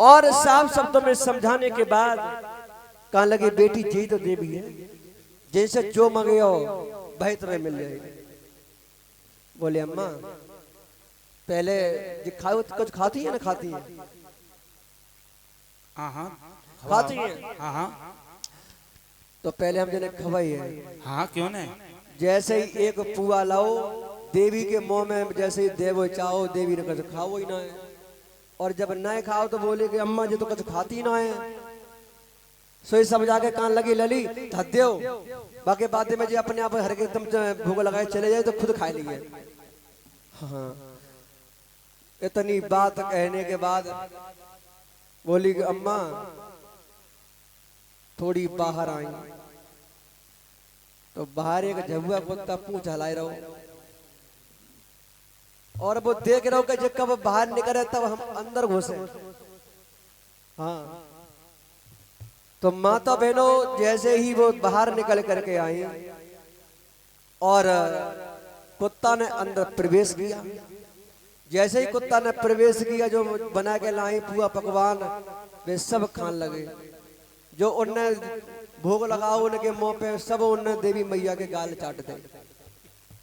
और साफ शब्दों में समझाने के बाद कहने लगे बेटी जी तो देवी है, जैसे जो मांगे हो भाई तुम्हें मिल जाएगी। बोले अम्मा पहले जो खाओ कुछ खाती है ना, खाती है खाती है हाँ तो पहले हम जने खवाई है। हाँ क्यों नहीं। जैसे ही एक पुआ लाओ देवी के मुंह में, जैसे ही देवो चाहो देवी ने कुछ खाओ ही ना है, और जब न खाओ तो बोले कि अम्मा जी तो कुछ खाती ना है। सोई समझा के कान लगी लली धद्यो, बाकी बातें में जी अपने आप हर एकदम भूख लगाए चले जाए तो खुद खा लिए। हाँ इतनी बात कहने के बाद बोली कि अम्मा थोड़ी बाहर आई, तो बाहर एक झबुआ कुत्ता पूंछ हलाए रहो, और वो देख रहो कि जब कब बाहर निकले तब हम अंदर घुसे। हाँ तो माता बहनों जैसे ही वो बाहर निकल करके आई और कुत्ता ने अंदर प्रवेश किया, जैसे ही कुत्ता ने प्रवेश किया जो बना के लाई पुआ पकवान वे सब खान लगे। जो उनने भोग लगाओ उनके मुंह पे सब उनने देवी मैया के गाल चाट दे।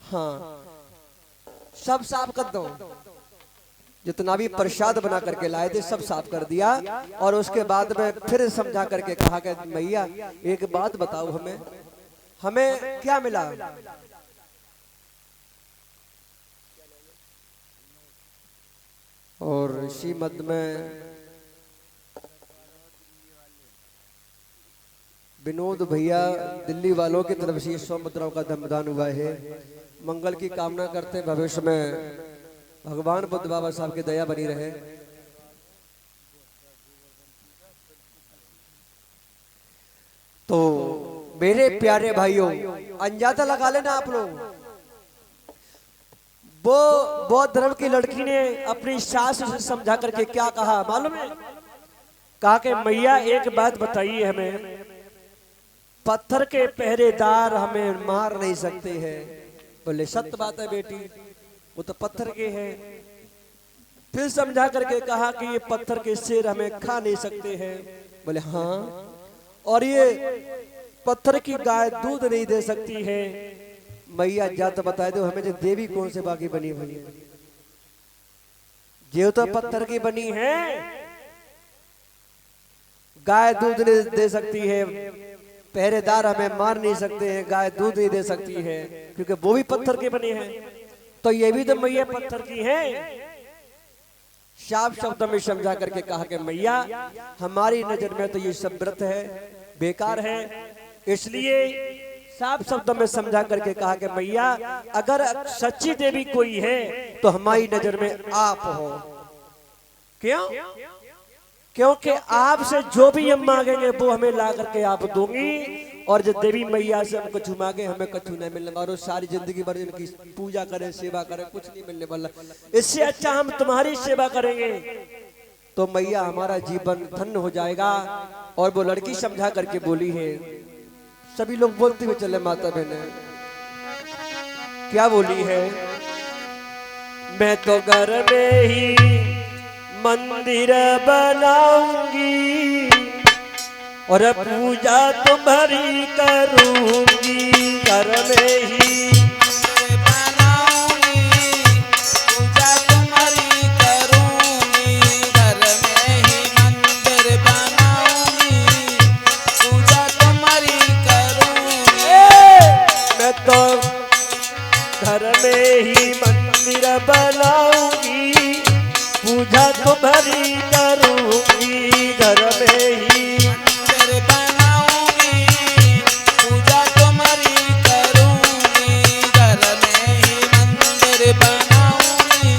हाँ सब साफ कर दो, जितना भी प्रसाद बना करके लाए थे सब साफ कर दिया। और उसके बाद में फिर समझा करके कहा कि मैया एक बात बताओ, हमें हमें क्या मिला। और श्रीमद में विनोद भैया दिल्ली वालों की तरफ से 100 मुद्राओं का धमदान हुआ है। मंगल की कामना करते हैं, भविष्य में भगवान बुद्ध बाबा साहब की दया बनी रहे। तो मेरे प्यारे भाइयों अंदाजा लगा लेना आप लोग, वो बौद्ध धर्म की लड़की ने अपनी सास से समझा करके क्या कहा मालूम है? कहा कि मैया एक बात बताइए हमें, पत्थर के पहरेदार हमें मार नहीं सकते हैं। बोले सत्य बात है बेटी, वो तो पत्थर के हैं। फिर समझा करके कहा कि ये पत्थर के शेर हमें खा नहीं सकते हैं। बोले हाँ, और ये पत्थर की गाय दूध नहीं दे सकती है। मैया जा तो बता दो हमें जो देवी कौन से बाकी बनी हुई है, जो तो पत्थर की बनी है, गाय दूध नहीं दे सकती है, पहरेदार हमें मार नहीं सकते हैं, गाय दूध नहीं दे सकती है, क्योंकि वो भी पत्थर के बने हैं। तो ये भी तो मैया पत्थर की है। साफ शब्दों में समझा करके कहा कि मैया हमारी नजर में तो ये सब व्रत है बेकार है, इसलिए साफ शब्दों में समझा करके कहा कि मैया अगर सच्ची देवी कोई है तो हमारी नजर में आप हो। क्यों? क्योंकि आपसे जो भी हम मांगेंगे वो हमें ला करके आप दोगी, और जो देवी मैया से हम कुछ मांगे हमें कुछ नहीं मिलने वाला। सारी जिंदगी भर इनकी पूजा करें सेवा करें कुछ नहीं मिलने वाला, इससे अच्छा हम तुम्हारी सेवा करेंगे तो मैया हमारा जीवन धन्य हो जाएगा। और वो लड़की समझा करके बोली है, सभी लोग बोलते हुए चले माता बहने क्या बोली है? मैं तो घर में ही मंदिर बनाऊंगी और पूजा तुम्हारी करूंगी, घर में ही बनाऊंगी पूजा तुम्हारी करूंगी, घर में ही मंदिर बनाऊंगी पूजा तुम्हारी करूंगी। मैं तो घर में ही मंदिर बनाऊंगी पूजा तुम्हारी करूंगी, घर में ही मंदिर बनाऊंगी पूजा तुम्हारी करूंगी, घर में ही मंदिर बनाऊंगी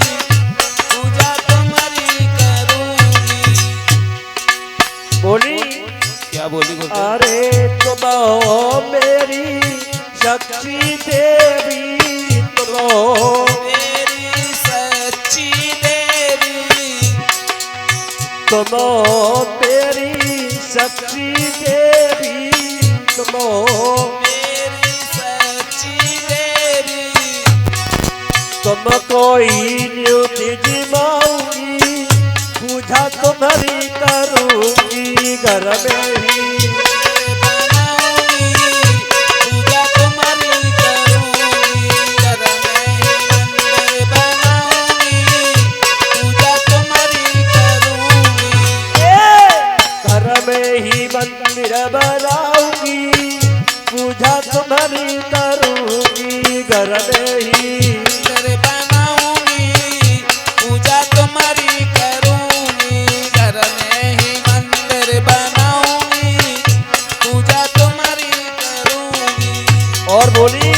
पूजा तुम्हारी करूंगी। बोली क्या बोली? अरे तुम हो मेरी सच्ची देवी, तुम हो मेरी सच्ची देवी, तुम हो तेरी सच्ची देवी, तुम हो मेरी सच्ची देवी, तुमको ही न्यूति जिमाऊंगी पूजा तुम्हारी घर में ही बनाऊंगी पूजा तुम्हारी करूंगी घर में ही मंदिर बनाऊंगी पूजा तुम्हारी करूंगी घर में ही मंदिर बनाऊंगी पूजा तुम्हारी करूंगी घर में ही मंदिर बनाऊंगी पूजा तुम्हारी करूंगी घर में ही मंदिर बनाऊंगी पूजा तुम्हारी करूंगी और बोली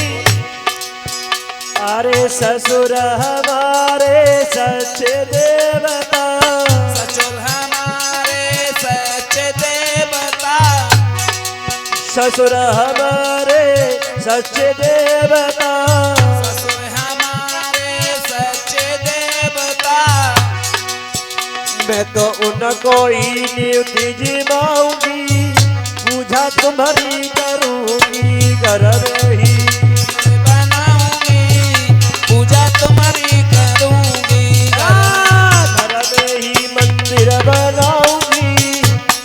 अरे ससुर हमारे सच्चे देवता ससुर हमारे सच्चे देवता ससुर हमारे सच्चे देवता ससुर हमारे सच्चे देवता मैं तो उनको ही नियुक्ति जिमाऊंगी पूजा तुम्हारी करूंगी घर में ही बनाऊंगी पूजा तुम्हारी करूंगी घर में ही मंदिर बनाऊंगी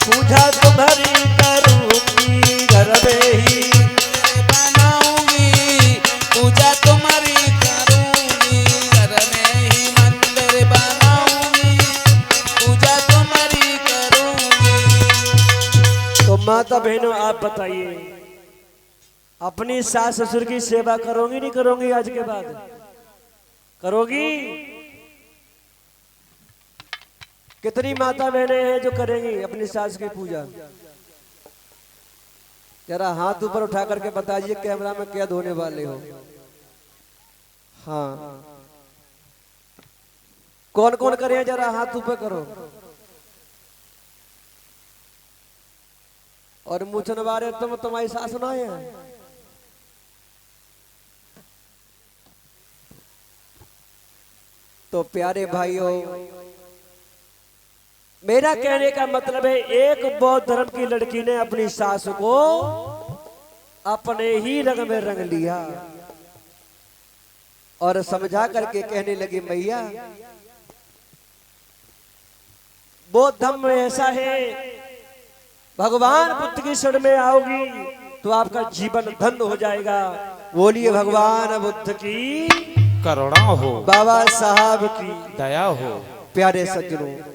पूजा तुम्हारी करूंगी घर में ही बनाऊंगी पूजा तुम्हारी करूंगी घर में ही मंदिर बनाऊंगी पूजा तुम्हारी करूंगी तो माता बहनों आप बताइए अपनी सास ससुर की सेवा करोगी नहीं करोगी आज के बाद करोगी कितनी माता बहनें हैं जो करेंगी अपनी सास की पूजा जरा हाथ ऊपर उठा करके बताइए कैमरा में क्या धोने वाले हो हाँ कौन कौन करे जरा हाथ ऊपर करो और मुझन वाले तुम्हारी सास ना है तो प्यारे भाइयों मेरा कहने का मतलब है एक बौद्ध धर्म की लड़की ने अपनी सास को अपने ही रंग में रंग लिया और समझा करके कहने लगी मैया बौद्ध धर्म में ऐसा है भगवान बुद्ध की शरण में आओगी तो आपका जीवन धन्य हो जाएगा बोलिए भगवान बुद्ध की करुणा हो बाबा साहब की दया हो प्यारे सज्जनों